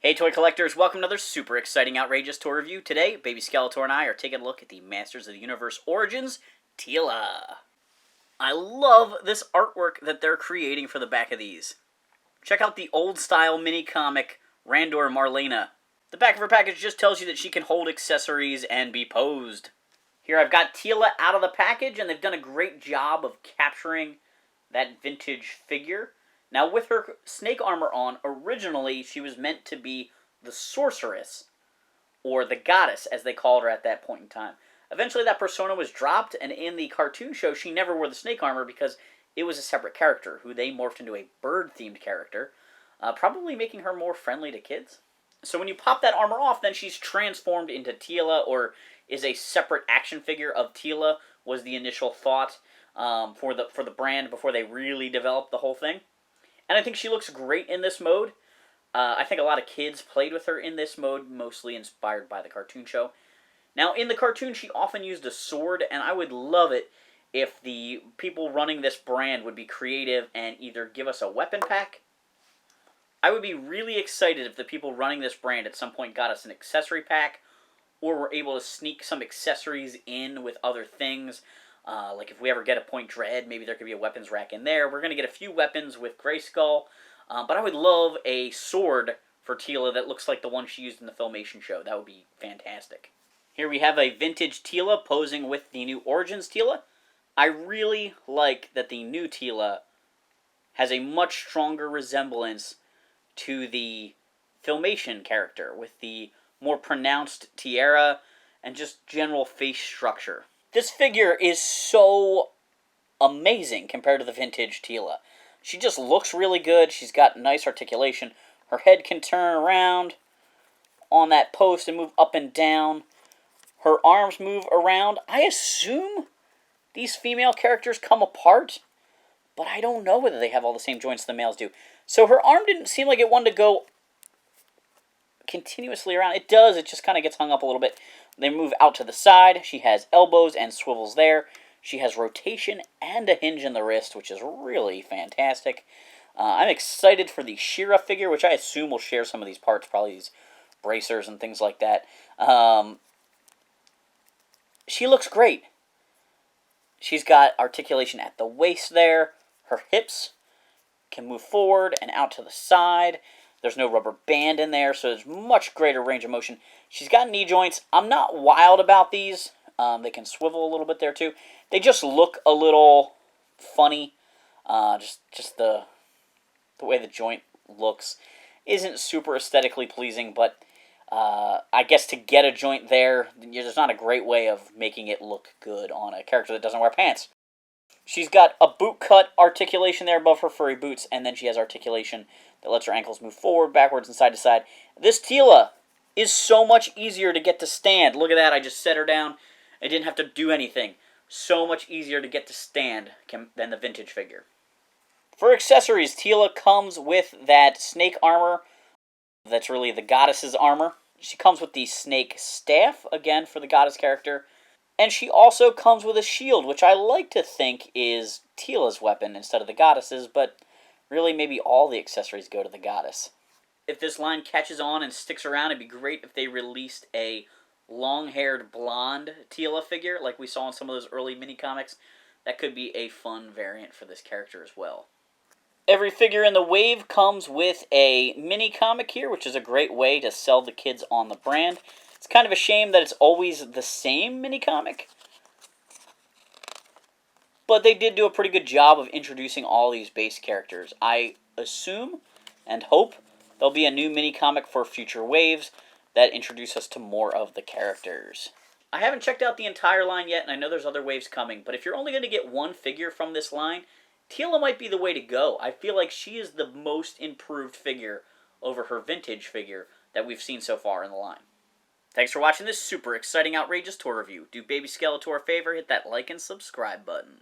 Hey toy collectors, welcome to another super exciting, outrageous toy review. Today, Baby Skeletor and I are taking a look at the Masters of the Universe Origins, Teela. I love this artwork that they're creating for the back of these. Check out the old style mini comic, Randor Marlena. The back of her package just tells you that she can hold accessories and be posed. Here I've got Teela out of the package, and they've done a great job of capturing that vintage figure. Now, with her snake armor on, originally she was meant to be the sorceress, or the goddess, as they called her at that point in time. Eventually that persona was dropped, and in the cartoon show she never wore the snake armor because it was a separate character, who they morphed into a bird-themed character, probably making her more friendly to kids. So when you pop that armor off, then she's transformed into Teela, or is a separate action figure of Teela, was the initial thought for the brand before they really developed the whole thing. And I think she looks great in this mode. I think a lot of kids played with her in this mode, mostly inspired by the cartoon show. Now, in the cartoon, she often used a sword, and I would love it if the people running this brand would be creative and either give us a weapon pack. I would be really excited if the people running this brand at some point got us an accessory pack, or were able to sneak some accessories in with other things. Like if we ever get a Point Dread, maybe there could be a weapons rack in there. We're going to get a few weapons with Grayskull, but I would love a sword for Teela that looks like the one she used in the Filmation show. That would be fantastic. Here we have a vintage Teela posing with the new Origins Teela. I really like that the new Teela has a much stronger resemblance to the Filmation character, with the more pronounced tiara and just general face structure. This figure is so amazing compared to the vintage Teela. She just looks really good. She's got nice articulation. Her head can turn around on that post and move up and down. Her arms move around. I assume these female characters come apart, but I don't know whether they have all the same joints the males do. So her arm didn't seem like it wanted to go continuously around. It does. It just kind of gets hung up a little bit. They move out to the side. She has elbows and swivels there. She has rotation and a hinge in the wrist, which is really fantastic. I'm excited for the She-Ra figure, which I assume will share some of these parts, probably these bracers and things like that. She looks great. She's got articulation at the waist there. Her hips can move forward and out to the side. There's no rubber band in there, so there's much greater range of motion. She's got knee joints. I'm not wild about these. They can swivel a little bit there, too. They just look a little funny. Just the way the joint looks isn't super aesthetically pleasing, but I guess to get a joint there, there's not a great way of making it look good on a character that doesn't wear pants. She's got a boot cut articulation there above her furry boots, and then she has articulation that lets her ankles move forward, backwards, and side to side. This Teela is so much easier to get to stand. Look at that, I just set her down. I didn't have to do anything. So much easier to get to stand than the vintage figure. For accessories, Teela comes with that snake armor. That's really the goddess's armor. She comes with the snake staff, again, for the goddess character. And she also comes with a shield, which I like to think is Teela's weapon instead of the goddess's, but really maybe all the accessories go to the goddess. If this line catches on and sticks around, it'd be great if they released a long-haired blonde Teela figure like we saw in some of those early mini-comics. That could be a fun variant for this character as well. Every figure in the wave comes with a mini-comic here, which is a great way to sell the kids on the brand. It's kind of a shame that it's always the same mini-comic, but they did do a pretty good job of introducing all these base characters. I assume and hope there'll be a new mini-comic for future waves that introduce us to more of the characters. I haven't checked out the entire line yet, and I know there's other waves coming, but if you're only going to get one figure from this line, Teela might be the way to go. I feel like she is the most improved figure over her vintage figure that we've seen so far in the line. Thanks for watching this super exciting, outrageous toy review. Do Baby Skeletor a favor, hit that like and subscribe button.